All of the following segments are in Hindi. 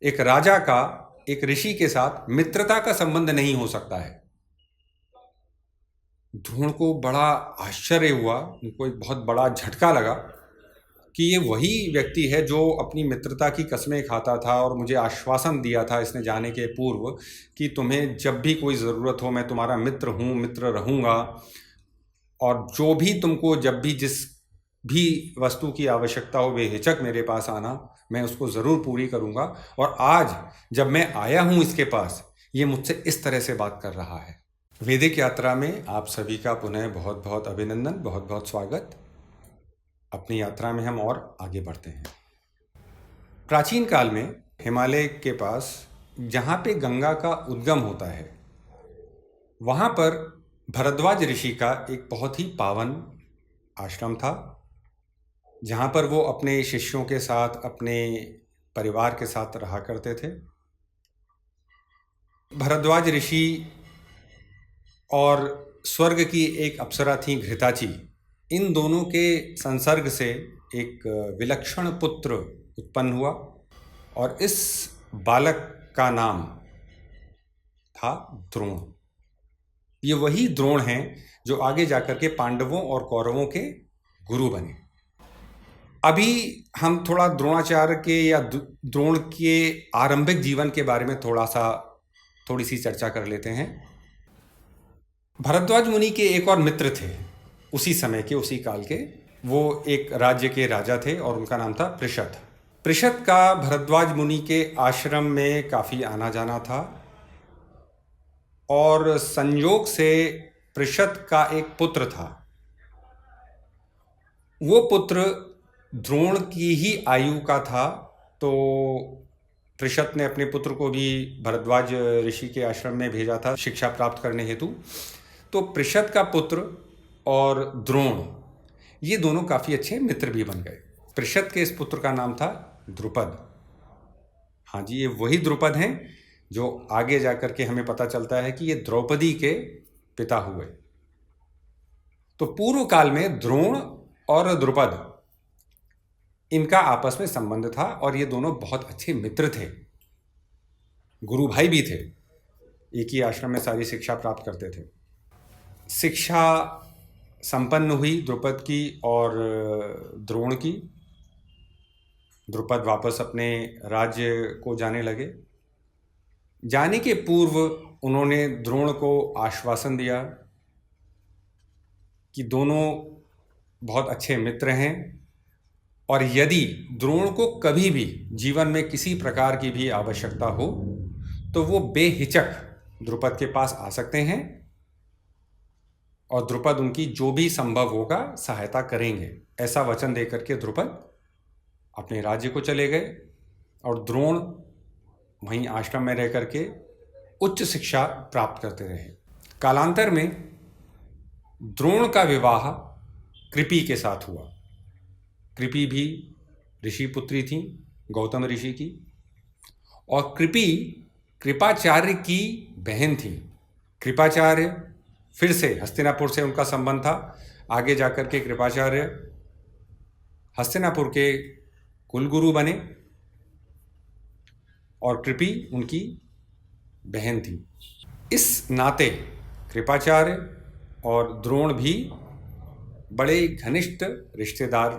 एक राजा का एक ऋषि के साथ मित्रता का संबंध नहीं हो सकता है। ध्रुव को बड़ा आश्चर्य हुआ, उनको एक बहुत बड़ा झटका लगा कि ये वही व्यक्ति है जो अपनी मित्रता की कस्में खाता था और मुझे आश्वासन दिया था इसने जाने के पूर्व कि तुम्हें जब भी कोई ज़रूरत हो मैं तुम्हारा मित्र हूँ, मित्र रहूँगा, और जो भी तुमको जब भी जिस भी वस्तु की आवश्यकता हो बेहिचक मेरे पास आना, मैं उसको ज़रूर पूरी करूँगा। और आज जब मैं आया हूँ इसके पास, ये मुझसे इस तरह से बात कर रहा है। वैदिक यात्रा में आप सभी का पुनः बहुत बहुत अभिनंदन, बहुत बहुत स्वागत। अपनी यात्रा में हम और आगे बढ़ते हैं। प्राचीन काल में हिमालय के पास जहाँ पे गंगा का उद्गम होता है, वहाँ पर भरद्वाज ऋषि का एक बहुत ही पावन आश्रम था, जहाँ पर वो अपने शिष्यों के साथ, अपने परिवार के साथ रहा करते थे। भरद्वाज ऋषि और स्वर्ग की एक अप्सरा थी घृताची, इन दोनों के संसर्ग से एक विलक्षण पुत्र उत्पन्न हुआ और इस बालक का नाम था द्रोण। ये वही द्रोण हैं जो आगे जाकर के पांडवों और कौरवों के गुरु बने। अभी हम थोड़ा द्रोणाचार्य के या द्रोण के आरंभिक जीवन के बारे में थोड़ी सी चर्चा कर लेते हैं। भरद्वाज मुनि के एक और मित्र थे उसी समय के, उसी काल के। वो एक राज्य के राजा थे और उनका नाम था पृषत। पृषत का भरद्वाज मुनि के आश्रम में काफ़ी आना जाना था और संयोग से पृषत का एक पुत्र था। वो पुत्र द्रोण की ही आयु का था, तो पृषत ने अपने पुत्र को भी भरद्वाज ऋषि के आश्रम में भेजा था शिक्षा प्राप्त करने हेतु। तो पृषत का पुत्र और द्रोण, ये दोनों काफ़ी अच्छे मित्र भी बन गए। पृषत के इस पुत्र का नाम था द्रुपद। हाँ जी, ये वही द्रुपद हैं जो आगे जाकर के हमें पता चलता है कि ये द्रौपदी के पिता हुए। तो पूर्व काल में द्रोण और द्रुपद, इनका आपस में संबंध था और ये दोनों बहुत अच्छे मित्र थे, गुरु भाई भी थे, एक ही आश्रम में सारी शिक्षा प्राप्त करते थे। शिक्षा संपन्न हुई द्रुपद की और द्रोण की। द्रुपद वापस अपने राज्य को जाने लगे। जाने के पूर्व उन्होंने द्रोण को आश्वासन दिया कि दोनों बहुत अच्छे मित्र हैं और यदि द्रोण को कभी भी जीवन में किसी प्रकार की भी आवश्यकता हो तो वो बेहिचक द्रुपद के पास आ सकते हैं और द्रुपद उनकी जो भी संभव होगा सहायता करेंगे। ऐसा वचन देकर के द्रुपद अपने राज्य को चले गए और द्रोण वहीं आश्रम में रह करके उच्च शिक्षा प्राप्त करते रहे। कालांतर में द्रोण का विवाह कृपि के साथ हुआ। कृपि भी ऋषि पुत्री थी, गौतम ऋषि की, और कृपि कृपाचार्य की बहन थी। कृपाचार्य फिर से हस्तिनापुर से उनका संबंध था। आगे जाकर के कृपाचार्य हस्तिनापुर के कुलगुरु बने और कृपि उनकी बहन थी। इस नाते कृपाचार्य और द्रोण भी बड़े घनिष्ठ रिश्तेदार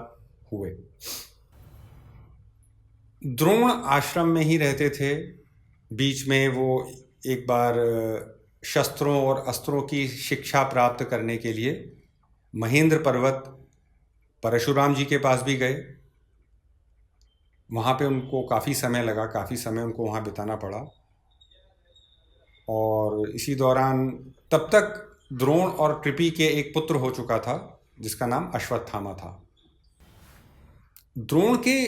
हुए। द्रोण आश्रम में ही रहते थे। बीच में वो एक बार शस्त्रों और अस्त्रों की शिक्षा प्राप्त करने के लिए महेंद्र पर्वत परशुराम जी के पास भी गए। वहाँ पे उनको काफ़ी समय लगा, काफ़ी समय उनको वहाँ बिताना पड़ा। और इसी दौरान तब तक द्रोण और कृपि के एक पुत्र हो चुका था जिसका नाम अश्वत्थामा था। द्रोण के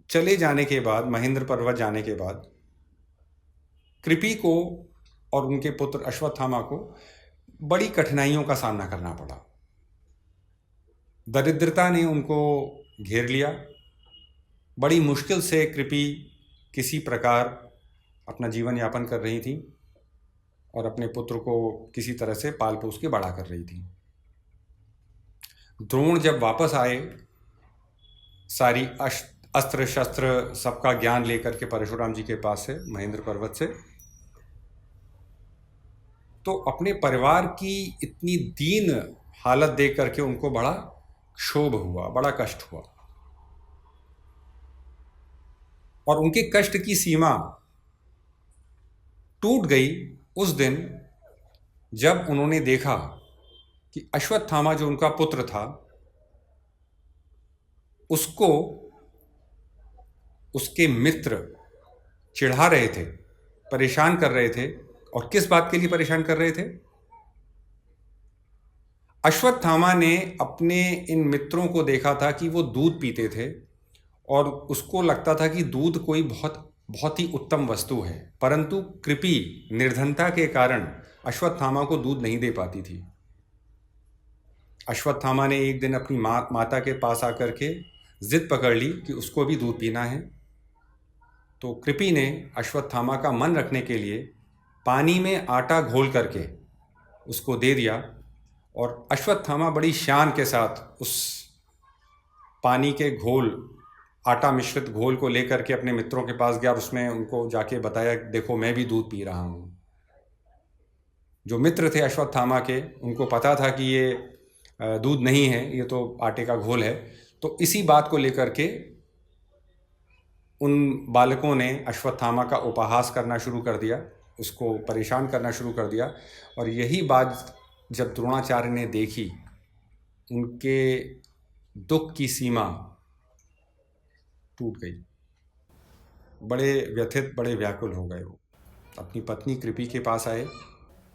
चले जाने के बाद, महेंद्र पर्वत जाने के बाद, कृपि को और उनके पुत्र अश्वत्थामा को बड़ी कठिनाइयों का सामना करना पड़ा। दरिद्रता ने उनको घेर लिया। बड़ी मुश्किल से कृपि किसी प्रकार अपना जीवन यापन कर रही थी और अपने पुत्र को किसी तरह से पाल पोस के बड़ा कर रही थी। द्रोण जब वापस आए सारी अस्त्र शस्त्र सबका ज्ञान लेकर के परशुराम जी के पास से, महेंद्र पर्वत से, तो अपने परिवार की इतनी दीन हालत देख करके उनको बड़ा क्षोभ हुआ, बड़ा कष्ट हुआ। और उनके कष्ट की सीमा टूट गई उस दिन जब उन्होंने देखा कि अश्वत्थामा जो उनका पुत्र था उसको उसके मित्र चिढ़ा रहे थे, परेशान कर रहे थे। और किस बात के लिए परेशान कर रहे थे? अश्वत्थामा ने अपने इन मित्रों को देखा था कि वो दूध पीते थे और उसको लगता था कि दूध कोई बहुत बहुत ही उत्तम वस्तु है, परंतु कृपी निर्धनता के कारण अश्वत्थामा को दूध नहीं दे पाती थी। अश्वत्थामा ने एक दिन अपनी माता के पास आकर के जिद पकड़ ली कि उसको भी दूध पीना है। तो कृपी ने अश्वत्थामा का मन रखने के लिए पानी में आटा घोल करके उसको दे दिया और अश्वत्थामा बड़ी शान के साथ उस पानी के घोल, आटा मिश्रित घोल को लेकर के अपने मित्रों के पास गया और उसमें उनको जाके बताया, देखो मैं भी दूध पी रहा हूँ। जो मित्र थे अश्वत्थामा के, उनको पता था कि ये दूध नहीं है, ये तो आटे का घोल है। तो इसी बात को लेकर के उन बालकों ने अश्वत्थामा का उपहास करना शुरू कर दिया, उसको परेशान करना शुरू कर दिया। और यही बात जब द्रोणाचार्य ने देखी, उनके दुख की सीमा टूट गई। बड़े व्यथित, बड़े व्याकुल हो गए। वो अपनी पत्नी कृपी के पास आए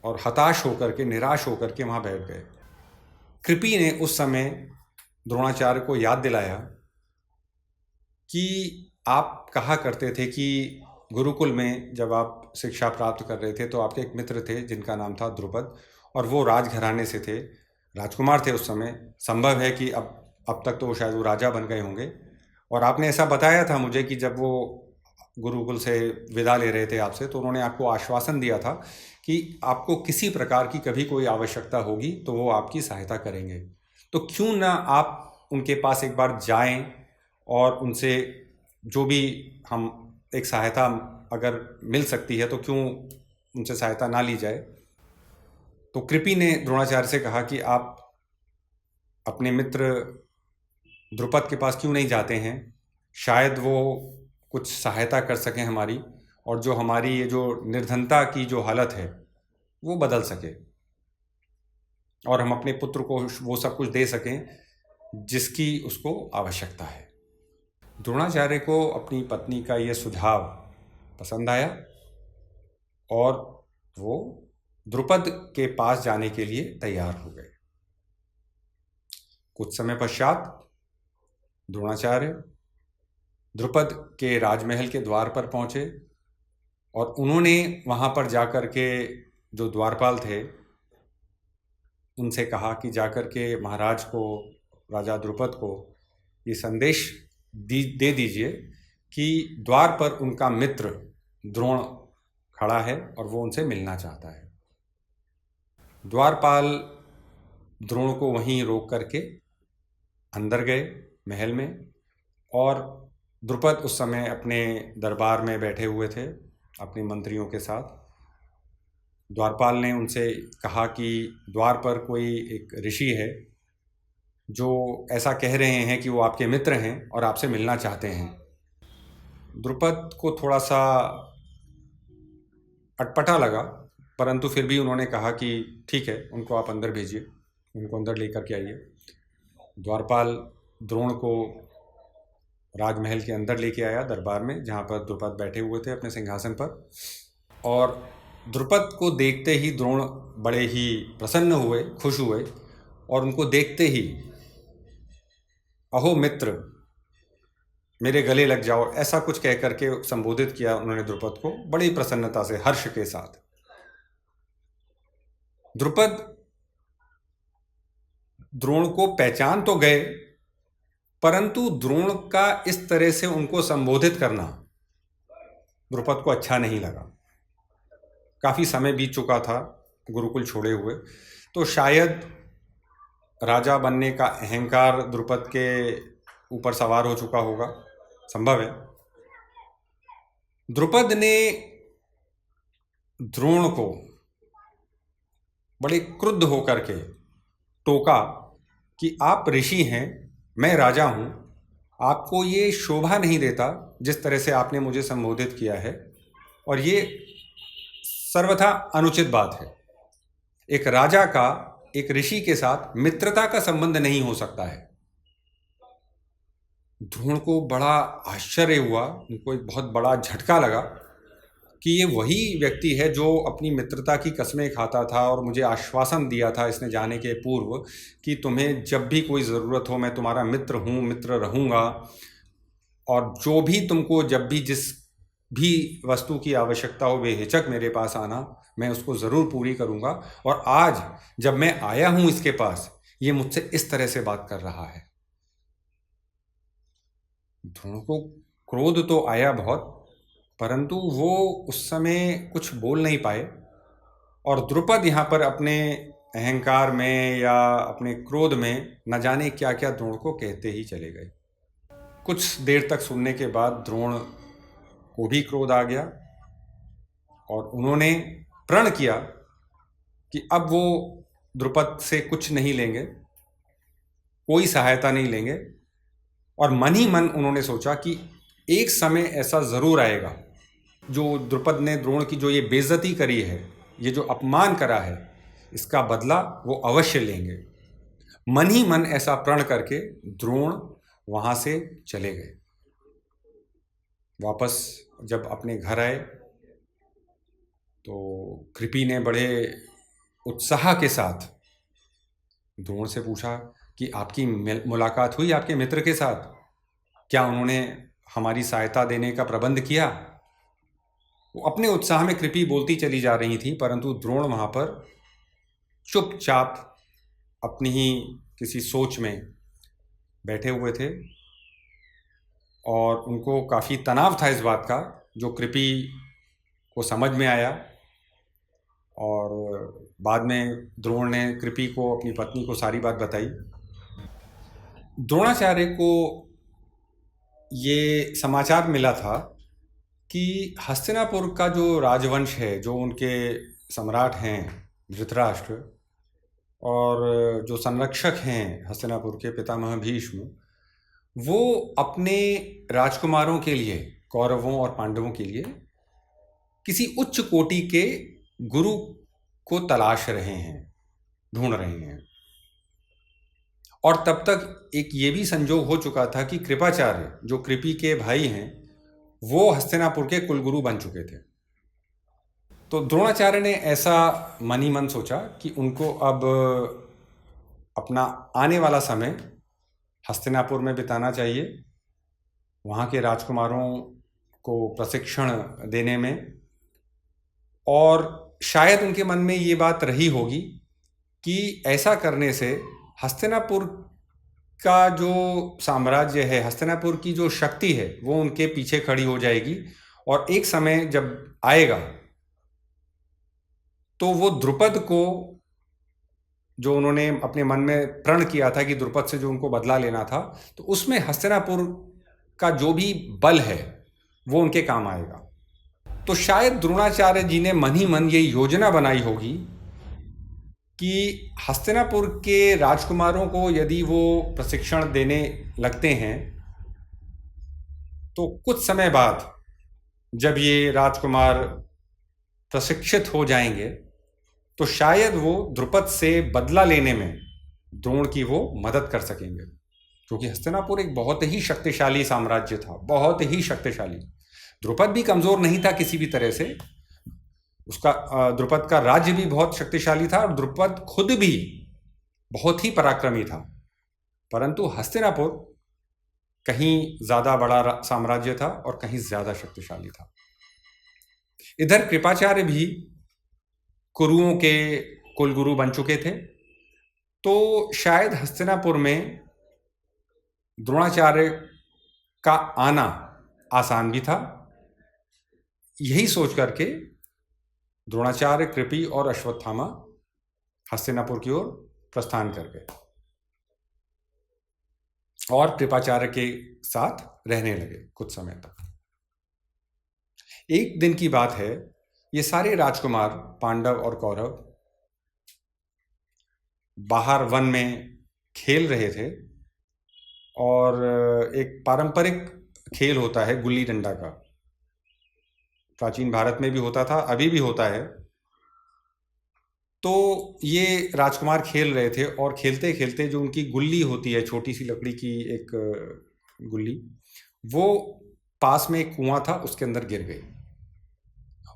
और हताश होकर के, निराश होकर के वहाँ बैठ गए। कृपी ने उस समय द्रोणाचार्य को याद दिलाया कि आप कहा करते थे कि गुरुकुल में जब आप शिक्षा प्राप्त कर रहे थे तो आपके एक मित्र थे जिनका नाम था द्रुपद, और वो राजघराने से थे, राजकुमार थे उस समय। संभव है कि अब तक तो शायद वो राजा बन गए होंगे। और आपने ऐसा बताया था मुझे कि जब वो गुरुकुल से विदा ले रहे थे आपसे, तो उन्होंने आपको आश्वासन दिया था कि आपको किसी प्रकार की कभी कोई आवश्यकता होगी तो वो आपकी सहायता करेंगे। तो क्यों ना आप उनके पास एक बार जाएं और उनसे जो भी हम एक सहायता अगर मिल सकती है तो क्यों उनसे सहायता ना ली जाए। तो कृपी ने द्रोणाचार्य से कहा कि आप अपने मित्र द्रुपद के पास क्यों नहीं जाते हैं, शायद वो कुछ सहायता कर सकें हमारी, और जो हमारी ये जो निर्धनता की जो हालत है वो बदल सके और हम अपने पुत्र को वो सब कुछ दे सकें जिसकी उसको आवश्यकता है। द्रोणाचार्य को अपनी पत्नी का ये सुझाव पसंद आया और वो द्रुपद के पास जाने के लिए तैयार हो गए। कुछ समय पश्चात द्रोणाचार्य द्रुपद के राजमहल के द्वार पर पहुंचे और उन्होंने वहां पर जाकर के जो द्वारपाल थे उनसे कहा कि जाकर के महाराज को, राजा द्रुपद को ये संदेश दे दीजिए कि द्वार पर उनका मित्र द्रोण खड़ा है और वो उनसे मिलना चाहता है। द्वारपाल द्रोण को वहीं रोक करके अंदर गए महल में, और द्रुपद उस समय अपने दरबार में बैठे हुए थे अपने मंत्रियों के साथ। द्वारपाल ने उनसे कहा कि द्वार पर कोई एक ऋषि है जो ऐसा कह रहे हैं कि वो आपके मित्र हैं और आपसे मिलना चाहते हैं। द्रुपद को थोड़ा सा अटपटा लगा, परंतु फिर भी उन्होंने कहा कि ठीक है, उनको आप अंदर भेजिए, उनको अंदर लेकर के आइए। द्वारपाल द्रोण को राजमहल के अंदर लेके आया, दरबार में, जहाँ पर द्रुपद बैठे हुए थे अपने सिंहासन पर। और द्रुपद को देखते ही द्रोण बड़े ही प्रसन्न हुए, खुश हुए, और उनको देखते ही अहो मित्र, मेरे गले लग जाओ, ऐसा कुछ कह करके संबोधित किया उन्होंने द्रुपद को बड़ी प्रसन्नता से, हर्ष के साथ। द्रुपद द्रोण को पहचान तो गए, परंतु द्रोण का इस तरह से उनको संबोधित करना द्रुपद को अच्छा नहीं लगा। काफ़ी समय बीत चुका था गुरुकुल छोड़े हुए, तो शायद राजा बनने का अहंकार द्रुपद के ऊपर सवार हो चुका होगा, संभव है। द्रुपद ने द्रोण को बड़े क्रुद्ध होकर के टोका कि आप ऋषि हैं, मैं राजा हूं, आपको ये शोभा नहीं देता जिस तरह से आपने मुझे संबोधित किया है, और ये सर्वथा अनुचित बात है। एक राजा का एक ऋषि के साथ मित्रता का संबंध नहीं हो सकता है। द्रोण को बड़ा आश्चर्य हुआ, उनको एक बहुत बड़ा झटका लगा कि ये वही व्यक्ति है जो अपनी मित्रता की कस्में खाता था और मुझे आश्वासन दिया था इसने जाने के पूर्व कि तुम्हें जब भी कोई ज़रूरत हो मैं तुम्हारा मित्र हूँ, मित्र रहूँगा, और जो भी तुमको जब भी जिस भी वस्तु की आवश्यकता हो बेहिचक मेरे पास आना, मैं उसको ज़रूर पूरी करूँगा। और आज जब मैं आया हूँ इसके पास, ये मुझसे इस तरह से बात कर रहा है। द्रोण को क्रोध तो आया बहुत, परंतु वो उस समय कुछ बोल नहीं पाए, और द्रुपद यहाँ पर अपने अहंकार में या अपने क्रोध में न जाने क्या क्या द्रोण को कहते ही चले गए। कुछ देर तक सुनने के बाद द्रोण को भी क्रोध आ गया और उन्होंने प्रण किया कि अब वो द्रुपद से कुछ नहीं लेंगे, कोई सहायता नहीं लेंगे, और मन ही मन उन्होंने सोचा कि एक समय ऐसा ज़रूर आएगा जो द्रुपद ने द्रोण की जो ये बेइज्जती करी है, ये जो अपमान करा है, इसका बदला वो अवश्य लेंगे। मन ही मन ऐसा प्रण करके द्रोण वहाँ से चले गए। वापस जब अपने घर आए तो कृपि ने बड़े उत्साह के साथ द्रोण से पूछा कि आपकी मुलाकात हुई आपके मित्र के साथ? क्या उन्होंने हमारी सहायता देने का प्रबंध किया? वो अपने उत्साह में कृपि बोलती चली जा रही थी, परंतु द्रोण वहाँ पर चुपचाप अपनी ही किसी सोच में बैठे हुए थे, और उनको काफ़ी तनाव था इस बात का, जो कृपि को समझ में आया। और बाद में द्रोण ने कृपि को, अपनी पत्नी को सारी बात बताई। द्रोणाचार्य को ये समाचार मिला था कि हस्तिनापुर का जो राजवंश है, जो उनके सम्राट हैं धृतराष्ट्र, और जो संरक्षक हैं हस्तिनापुर के पितामह भीष्म, वो अपने राजकुमारों के लिए, कौरवों और पांडवों के लिए किसी उच्च कोटि के गुरु को तलाश रहे हैं, ढूंढ रहे हैं। और तब तक एक ये भी संजोग हो चुका था कि कृपाचार्य, जो कृपि के भाई हैं, वो हस्तिनापुर के कुलगुरु बन चुके थे। तो द्रोणाचार्य ने ऐसा मन ही मन सोचा कि उनको अब अपना आने वाला समय हस्तिनापुर में बिताना चाहिए, वहाँ के राजकुमारों को प्रशिक्षण देने में। और शायद उनके मन में ये बात रही होगी कि ऐसा करने से हस्तिनापुर का जो साम्राज्य है, हस्तिनापुर की जो शक्ति है, वो उनके पीछे खड़ी हो जाएगी, और एक समय जब आएगा तो वो द्रुपद को, जो उन्होंने अपने मन में प्रण किया था कि द्रुपद से जो उनको बदला लेना था, तो उसमें हस्तिनापुर का जो भी बल है वो उनके काम आएगा। तो शायद द्रोणाचार्य जी ने मन ही मन ये योजना बनाई होगी कि हस्तिनापुर के राजकुमारों को यदि वो प्रशिक्षण देने लगते हैं, तो कुछ समय बाद जब ये राजकुमार प्रशिक्षित हो जाएंगे, तो शायद वो द्रुपद से बदला लेने में द्रोण की वो मदद कर सकेंगे, क्योंकि हस्तिनापुर एक बहुत ही शक्तिशाली साम्राज्य था, बहुत ही शक्तिशाली। द्रुपद भी कमज़ोर नहीं था किसी भी तरह से, उसका द्रुपद का राज्य भी बहुत शक्तिशाली था, और द्रुपद खुद भी बहुत ही पराक्रमी था, परंतु हस्तिनापुर कहीं ज़्यादा बड़ा साम्राज्य था और कहीं ज़्यादा शक्तिशाली था। इधर कृपाचार्य भी कुरुओं के कुलगुरु बन चुके थे, तो शायद हस्तिनापुर में द्रोणाचार्य का आना आसान भी था। यही सोच करके द्रोणाचार्य, कृपि और अश्वत्थामा हस्तिनापुर की ओर प्रस्थान कर गए और कृपाचार्य के साथ रहने लगे कुछ समय तक। एक दिन की बात है, ये सारे राजकुमार पांडव और कौरव बाहर वन में खेल रहे थे, और एक पारंपरिक खेल होता है गुल्ली डंडा का। प्राचीन भारत में भी होता था, अभी भी होता है। तो ये राजकुमार खेल रहे थे, और खेलते खेलते जो उनकी गुल्ली होती है, छोटी सी लकड़ी की एक गुल्ली, वो पास में एक कुआं था, उसके अंदर गिर गई।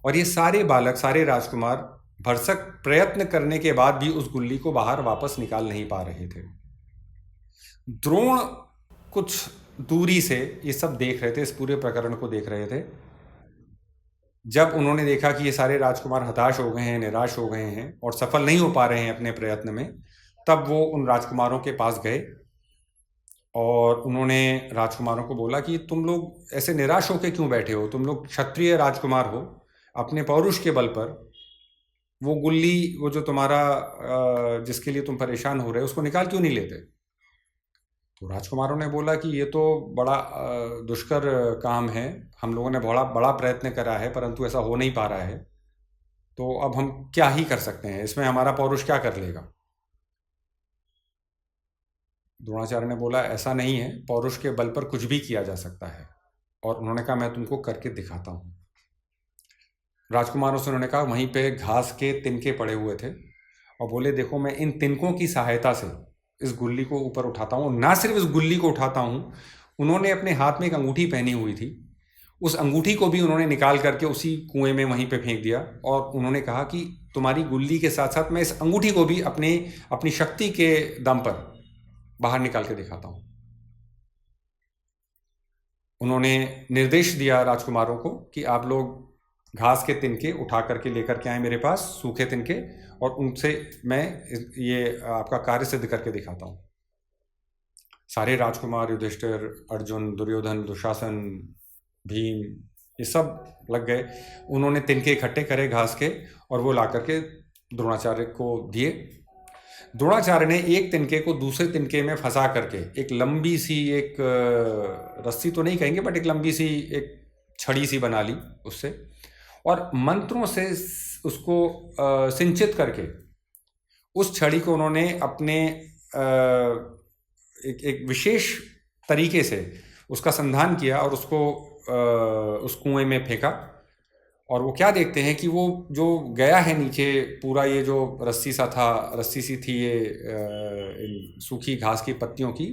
और ये सारे बालक, सारे राजकुमार भरसक प्रयत्न करने के बाद भी उस गुल्ली को बाहर वापस निकाल नहीं पा रहे थे। द्रोण कुछ दूरी से ये सब देख रहे थे, इस पूरे प्रकरण को देख रहे थे। जब उन्होंने देखा कि ये सारे राजकुमार हताश हो गए हैं, निराश हो गए हैं और सफल नहीं हो पा रहे हैं अपने प्रयत्न में, तब वो उन राजकुमारों के पास गए और उन्होंने राजकुमारों को बोला कि तुम लोग ऐसे निराश होकर क्यों बैठे हो? तुम लोग क्षत्रिय राजकुमार हो, अपने पौरुष के बल पर वो गुल्ली, वो जो तुम्हारा जिसके लिए तुम परेशान हो रहे हो, उसको निकाल क्यों नहीं लेते? तो राजकुमारों ने बोला कि ये तो बड़ा दुष्कर काम है, हम लोगों ने बड़ा बड़ा प्रयत्न करा है, परंतु ऐसा हो नहीं पा रहा है, तो अब हम क्या ही कर सकते हैं, इसमें हमारा पौरुष क्या कर लेगा? द्रोणाचार्य ने बोला, ऐसा नहीं है, पौरुष के बल पर कुछ भी किया जा सकता है। और उन्होंने कहा, मैं तुमको करके दिखाता हूँ। राजकुमारों से उन्होंने कहा, वहीं पे घास के तिनके पड़े हुए थे, और बोले, देखो मैं इन तिनकों की सहायता से इस गुल्ली को ऊपर उठाता हूँ। ना सिर्फ इस गुल्ली को उठाता हूँ, उन्होंने अपने हाथ में एक अंगूठी पहनी हुई थी, उस अंगूठी को भी उन्होंने निकाल करके उसी कुएं में वहीं पे फेंक दिया, और उन्होंने कहा कि तुम्हारी गुल्ली के साथ साथ मैं इस अंगूठी को भी अपनी शक्ति के दम पर बाहर निकाल के दिखाता हूँ। उन्होंने निर्देश दिया राजकुमारों को कि आप लोग घास के तिनके उठा करके लेकर के आए मेरे पास, सूखे तिनके, और उनसे मैं ये आपका कार्य सिद्ध करके दिखाता हूँ। सारे राजकुमार, युधिष्ठिर, अर्जुन, दुर्योधन, दुशासन, भीम, ये सब लग गए। उन्होंने तिनके इकट्ठे करे घास के, और वो ला करके द्रोणाचार्य को दिए। द्रोणाचार्य ने एक तिनके को दूसरे तिनके में फंसा करके एक लंबी सी, एक रस्सी तो नहीं कहेंगे, बट एक लंबी सी एक छड़ी सी बना ली उससे, और मंत्रों से उसको सिंचित करके उस छड़ी को उन्होंने अपने एक विशेष तरीके से उसका संधान किया और उसको उस कुएं में फेंका। और वो क्या देखते हैं कि वो जो गया है नीचे, पूरा ये जो रस्सी सी थी ये सूखी घास की पत्तियों की,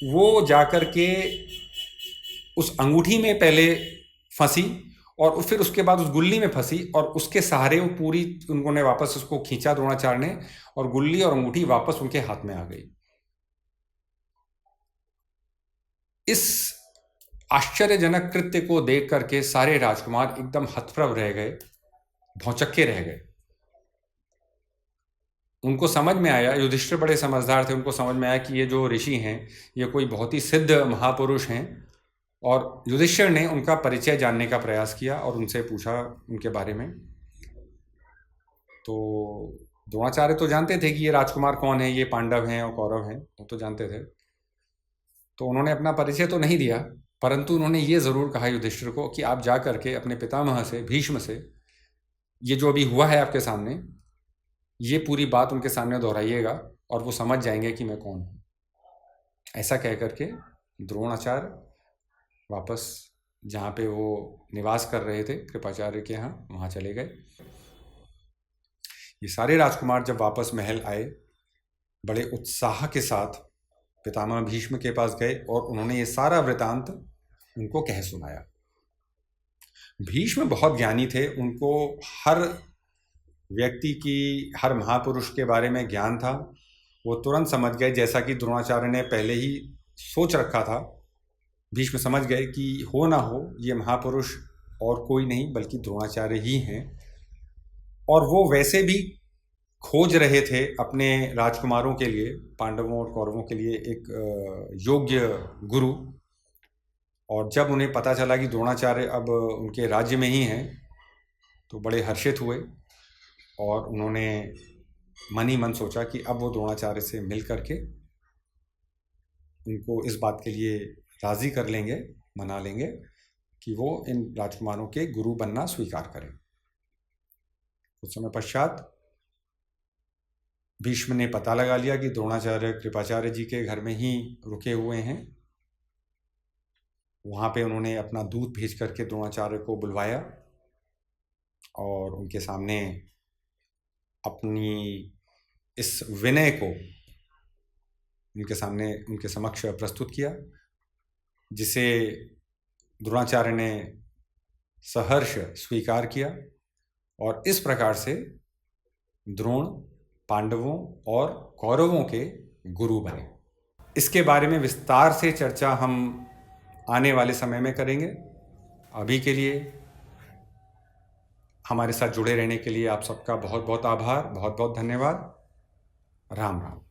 वो जाकर के उस अंगूठी में पहले फंसी, और फिर उसके बाद उस गुल्ली में फंसी, और उसके सहारे वो पूरी, उन्होंने वापस उसको खींचा द्रोणाचार्य ने, और गुल्ली और अंगूठी वापस उनके हाथ में आ गई। इस आश्चर्यजनक कृत्य को देख करके सारे राजकुमार एकदम हतप्रभ रह गए, भौचक्के रह गए। उनको समझ में आया, युधिष्ठिर बड़े समझदार थे, उनको समझ में आया कि ये जो ऋषि हैं ये कोई बहुत ही सिद्ध महापुरुष हैं। और युधिष्ठिर ने उनका परिचय जानने का प्रयास किया और उनसे पूछा उनके बारे में। तो द्रोणाचार्य तो जानते थे कि ये राजकुमार कौन है, ये पांडव हैं और कौरव हैं, वो तो जानते थे। तो उन्होंने अपना परिचय तो नहीं दिया, परंतु उन्होंने ये ज़रूर कहा युधिष्ठिर को कि आप जा करके अपने पितामह से, भीष्म से, ये जो अभी हुआ है आपके सामने, ये पूरी बात उनके सामने दोहराइएगा और वो समझ जाएंगे कि मैं कौन हूँ। ऐसा कह करके द्रोणाचार्य वापस जहाँ पे वो निवास कर रहे थे कृपाचार्य के यहाँ, वहाँ चले गए। ये सारे राजकुमार जब वापस महल आए, बड़े उत्साह के साथ पितामह भीष्म के पास गए और उन्होंने ये सारा वृतांत उनको कह सुनाया। भीष्म बहुत ज्ञानी थे, उनको हर व्यक्ति की, हर महापुरुष के बारे में ज्ञान था। वो तुरंत समझ गए, जैसा कि द्रोणाचार्य ने पहले ही सोच रखा था। भीष्म समझ गए कि हो ना हो ये महापुरुष और कोई नहीं बल्कि द्रोणाचार्य ही हैं, और वो वैसे भी खोज रहे थे अपने राजकुमारों के लिए, पांडवों और कौरवों के लिए एक योग्य गुरु। और जब उन्हें पता चला कि द्रोणाचार्य अब उनके राज्य में ही हैं, तो बड़े हर्षित हुए, और उन्होंने मन ही मन सोचा कि अब वो द्रोणाचार्य से मिल करके उनको इस बात के लिए राज़ी कर लेंगे, मना लेंगे कि वो इन राजकुमारों के गुरु बनना स्वीकार करें। कुछ समय पश्चात भीष्म ने पता लगा लिया कि द्रोणाचार्य कृपाचार्य जी के घर में ही रुके हुए हैं। वहाँ पे उन्होंने अपना दूत भेज करके द्रोणाचार्य को बुलवाया और उनके सामने अपनी इस विनय को उनके समक्ष प्रस्तुत किया, जिसे द्रोणाचार्य ने सहर्ष स्वीकार किया और इस प्रकार से द्रोण पांडवों और कौरवों के गुरु बने। इसके बारे में विस्तार से चर्चा हम आने वाले समय में करेंगे। अभी के लिए हमारे साथ जुड़े रहने के लिए आप सबका बहुत बहुत आभार, बहुत बहुत धन्यवाद। राम राम।